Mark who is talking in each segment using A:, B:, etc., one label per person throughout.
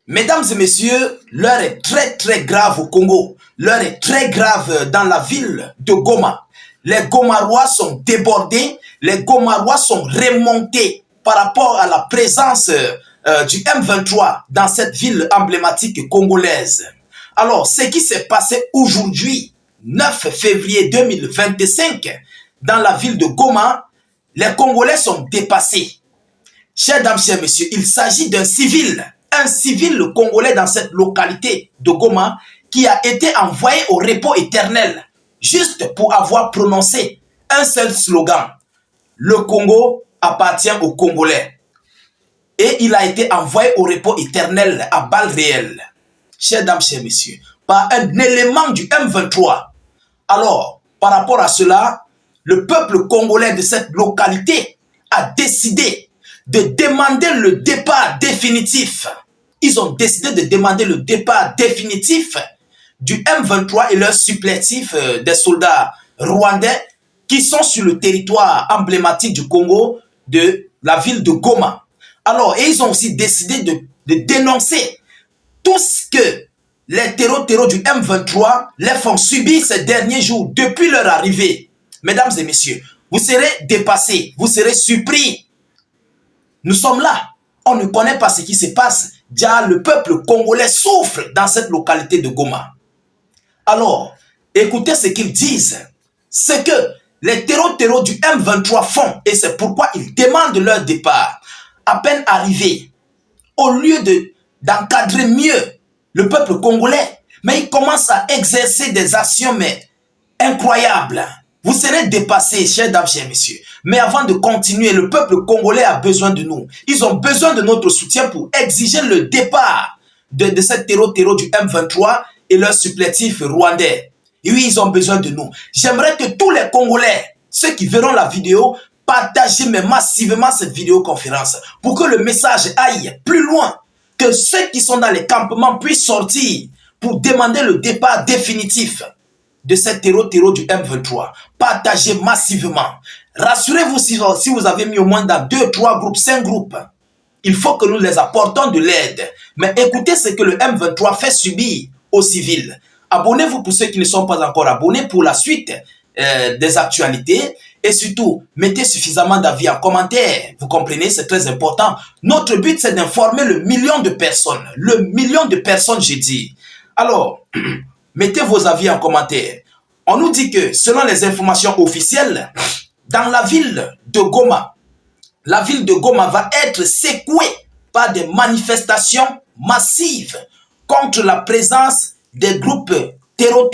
A: Mesdames et messieurs, l'heure est très grave au Congo. L'heure est très grave dans la ville de Goma. Les Gomarois sont débordés, les Gomarois sont remontés par rapport à la présence du M23 dans cette ville emblématique congolaise. Alors, ce qui s'est passé aujourd'hui, 9 février 2025, dans la ville de Goma, les Congolais sont dépassés. Chers dames, chers messieurs, il s'agit d'un civil congolais dans cette localité de Goma qui a été envoyé au repos éternel juste pour avoir prononcé un seul slogan. Le Congo appartient aux Congolais. Et il a été envoyé au repos éternel à balles réelles. Chers dames, chers messieurs, par un élément du M23. Alors, par rapport à cela, le peuple congolais de cette localité a décidé de demander le départ définitif. Ils ont décidé de demander le départ définitif du M23 et leurs supplétifs des soldats rwandais qui sont sur le territoire emblématique du Congo de la ville de Goma. Alors, et ils ont aussi décidé de dénoncer tout ce que les terreaux du M23 les font subir ces derniers jours depuis leur arrivée. Mesdames et messieurs, vous serez dépassés, vous serez surpris. Nous sommes là, on ne connaît pas ce qui se passe. Déjà, le peuple congolais souffre dans cette localité de Goma. Alors, écoutez ce qu'ils disent. Ce que les terreaux du M23 font, et c'est pourquoi ils demandent leur départ. À peine arrivés, au lieu d'encadrer mieux le peuple congolais, mais ils commencent à exercer des actions incroyables. Vous serez dépassés, chers dames, chers messieurs. Mais avant de continuer, le peuple congolais a besoin de nous. Ils ont besoin de notre soutien pour exiger le départ de cette terreau du M23 et leurs supplétifs rwandais. Et oui, ils ont besoin de nous. J'aimerais que tous les Congolais, ceux qui verront la vidéo, partagent massivement cette vidéoconférence pour que le message aille plus loin, que ceux qui sont dans les campements puissent sortir pour demander le départ définitif de cette terreau du M23. Partagez massivement. Rassurez-vous si vous avez mis au moins dans 2, 3 groupes, 5 groupes. Il faut que nous les apportons de l'aide. Mais écoutez ce que le M23 fait subir aux civils. Abonnez-vous pour ceux qui ne sont pas encore abonnés pour la suite des actualités. Et surtout, mettez suffisamment d'avis en commentaire. Vous comprenez, c'est très important. Notre but, c'est d'informer le million de personnes. Le million de personnes, j'ai dit. Alors, mettez vos avis en commentaire. On nous dit que, selon les informations officielles, dans la ville de Goma va être secouée par des manifestations massives contre la présence des groupes terreau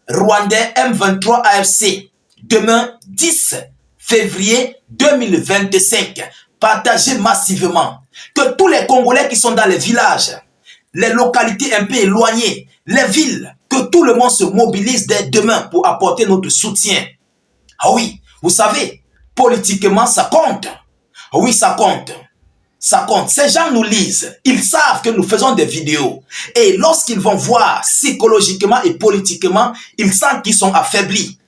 A: rwandais M23 AFC. Demain, 10 février 2025, partagez massivement. Que tous les Congolais qui sont dans les villages, les localités un peu éloignées, les villes, que tout le monde se mobilise dès demain pour apporter notre soutien. Ah oui, vous savez, politiquement, ça compte. Ah oui, ça compte. Ça compte. Ces gens nous lisent. Ils savent que nous faisons des vidéos. Et lorsqu'ils vont voir psychologiquement et politiquement, ils sentent qu'ils sont affaiblis.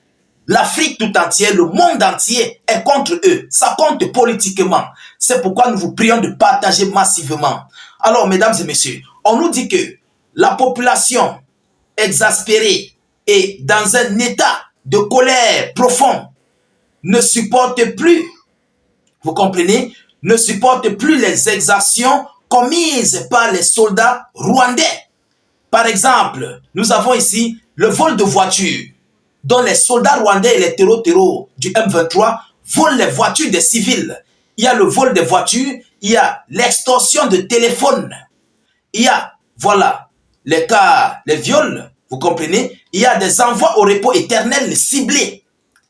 A: L'Afrique tout entière, le monde entier est contre eux. Ça compte politiquement. C'est pourquoi nous vous prions de partager massivement. Alors, mesdames et messieurs, on nous dit que la population exaspérée et dans un état de colère profond ne supporte plus, vous comprenez, ne supporte plus les exactions commises par les soldats rwandais. Par exemple, nous avons ici le vol de voitures, dont les soldats rwandais et les terreaux du M23 volent les voitures des civils. Il y a le vol des voitures, il y a l'extorsion de téléphones, il y a, voilà, les cas, les viols, vous comprenez, il y a des envois au repos éternel ciblés.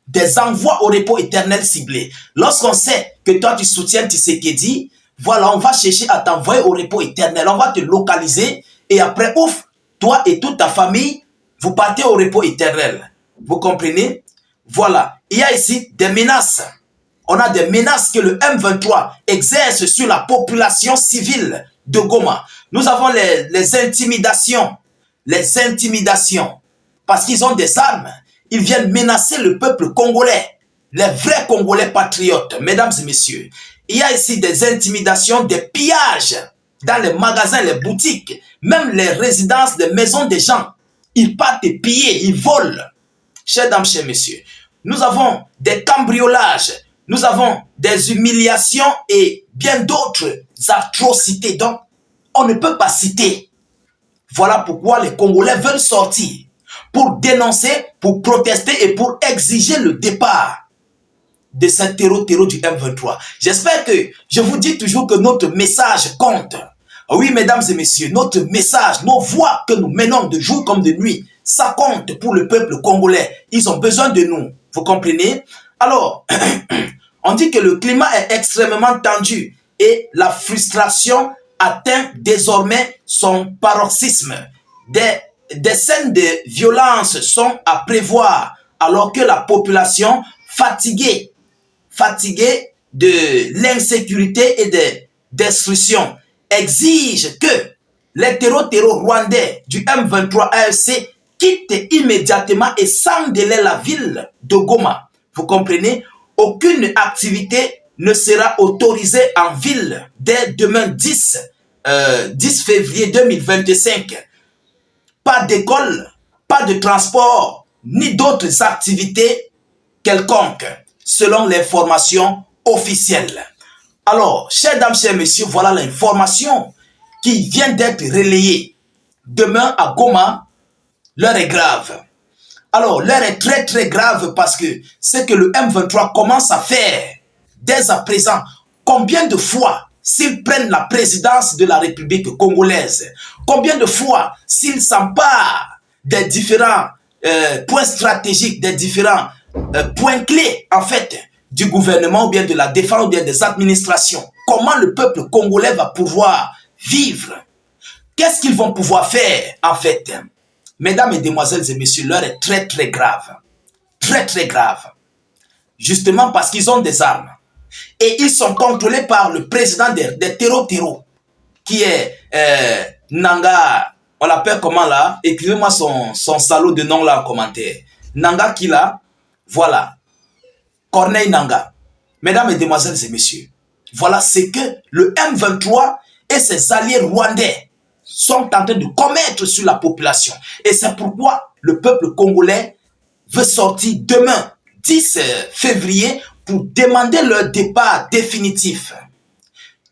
A: Des envois au repos éternel ciblés. Lorsqu'on sait que toi tu soutiens Tshisekedi, voilà, on va chercher à t'envoyer au repos éternel. On va te localiser et après, ouf, toi et toute ta famille, vous partez au repos éternel. Vous comprenez? Voilà. Il y a ici des menaces. On a des menaces que le M23 exerce sur la population civile de Goma. Nous avons les intimidations. Les intimidations. Parce qu'ils ont des armes. Ils viennent menacer le peuple congolais. Les vrais Congolais patriotes, mesdames et messieurs. Il y a ici des intimidations, des pillages dans les magasins, les boutiques, même les résidences, les maisons des gens. Ils partent piller, ils volent. Chers dames, chers messieurs, nous avons des cambriolages, nous avons des humiliations et bien d'autres atrocités. Donc, on ne peut pas citer. Voilà pourquoi les Congolais veulent sortir pour dénoncer, pour protester et pour exiger le départ de ce terreau du M23. J'espère que je vous dis toujours que notre message compte. Oui, mesdames et messieurs, notre message, nos voix que nous menons de jour comme de nuit, ça compte pour le peuple congolais. Ils ont besoin de nous. Vous comprenez? Alors, on dit que le climat est extrêmement tendu et la frustration atteint désormais son paroxysme. Des scènes de violence sont à prévoir alors que la population fatiguée de l'insécurité et de destruction exige que les terreaux rwandais du M23 AFC quittent immédiatement et sans délai la ville de Goma. Vous comprenez? Aucune activité ne sera autorisée en ville dès demain 10 février 2025. Pas d'école, pas de transport, ni d'autres activités quelconques, selon l'information officielle. Alors, chers dames, chers messieurs, voilà l'information qui vient d'être relayée. Demain à Goma, l'heure est grave. Alors, l'heure est très très grave parce que ce que le M23 commence à faire dès à présent, combien de fois s'ils prennent la présidence de la République congolaise, combien de fois s'ils s'emparent des différents points stratégiques, des différents points clés en fait du gouvernement ou bien de la défense ou bien des administrations, comment le peuple congolais va pouvoir vivre? Qu'est-ce qu'ils vont pouvoir faire en fait? Mesdames et demoiselles et messieurs, l'heure est très très grave. Très très grave. Justement parce qu'ils ont des armes. Et ils sont contrôlés par le président des terreaux, qui est Nanga, on l'appelle comment là? Écrivez-moi son salaud de nom là en commentaire. Nanga Kila, voilà. Corneille Nanga. Mesdames et demoiselles et messieurs, voilà ce que le M23 et ses alliés rwandais sont en train de commettre sur la population. Et c'est pourquoi le peuple congolais veut sortir demain, 10 février, pour demander leur départ définitif.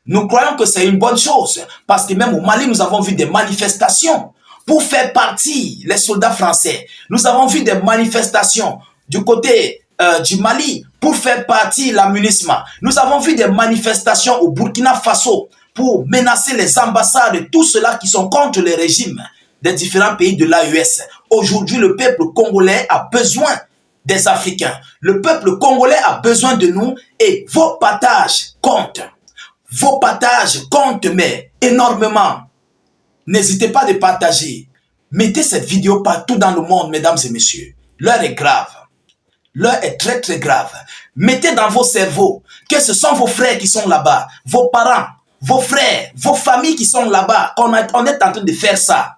A: Nous croyons que c'est une bonne chose, parce que même au Mali, nous avons vu des manifestations pour faire partie les soldats français. Nous avons vu des manifestations du côté du Mali pour faire partie la MINUSMA. Nous avons vu des manifestations au Burkina Faso pour menacer les ambassades de tous ceux-là qui sont contre les régimes des différents pays de l'AES. Aujourd'hui, le peuple congolais a besoin des Africains. Le peuple congolais a besoin de nous et vos partages comptent. Vos partages comptent, mais énormément. N'hésitez pas de partager. Mettez cette vidéo partout dans le monde, mesdames et messieurs. L'heure est grave. L'heure est très très grave. Mettez dans vos cerveaux que ce sont vos frères qui sont là-bas, vos parents, vos frères, vos familles qui sont là-bas. On est en train de faire ça.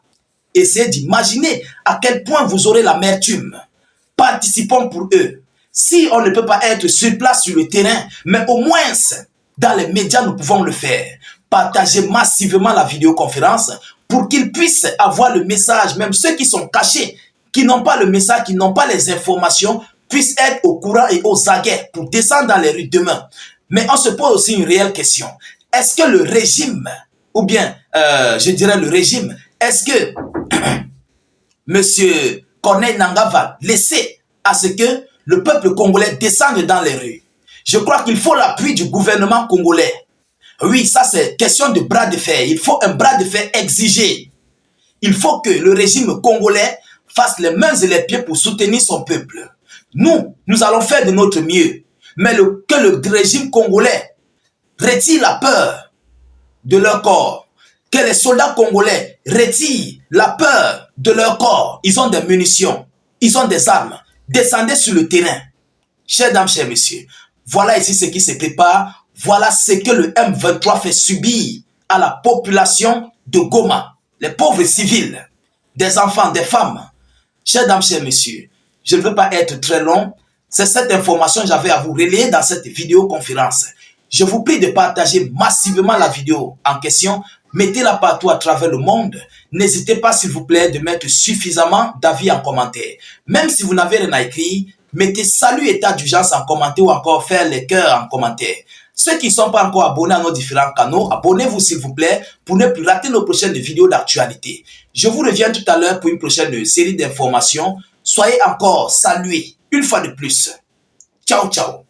A: Essayez d'imaginer à quel point vous aurez l'amertume. Participons pour eux. Si on ne peut pas être sur place sur le terrain, mais au moins dans les médias, nous pouvons le faire. Partagez massivement la vidéoconférence pour qu'ils puissent avoir le message, même ceux qui sont cachés, qui n'ont pas le message, qui n'ont pas les informations, puissent être au courant et aux aguets pour descendre dans les rues demain. Mais on se pose aussi une réelle question. Est-ce que le régime, ou bien, je dirais le régime, est-ce que Monsieur Corneille Nanga va laisser à ce que le peuple congolais descende dans les rues? Je crois qu'il faut l'appui du gouvernement congolais. Oui, ça c'est question de bras de fer. Il faut un bras de fer exigé. Il faut que le régime congolais fasse les mains et les pieds pour soutenir son peuple. Nous allons faire de notre mieux. Mais que le régime congolais retire la peur de leur corps. Que les soldats congolais retirent la peur de leur corps. Ils ont des munitions. Ils ont des armes. Descendez sur le terrain. Chers dames, chers messieurs, voilà ici ce qui se prépare. Voilà ce que le M23 fait subir à la population de Goma. Les pauvres civils, des enfants, des femmes. Chers dames, chers messieurs, je ne veux pas être très long. C'est cette information que j'avais à vous relayer dans cette vidéoconférence. Je vous prie de partager massivement la vidéo en question. Mettez-la partout à travers le monde. N'hésitez pas, s'il vous plaît, de mettre suffisamment d'avis en commentaire. Même si vous n'avez rien à écrire, mettez salut état d'urgence en commentaire ou encore faire les cœurs en commentaire. Ceux qui ne sont pas encore abonnés à nos différents canaux, abonnez-vous s'il vous plaît pour ne plus rater nos prochaines vidéos d'actualité. Je vous reviens tout à l'heure pour une prochaine série d'informations. Soyez encore salués une fois de plus. Ciao, ciao.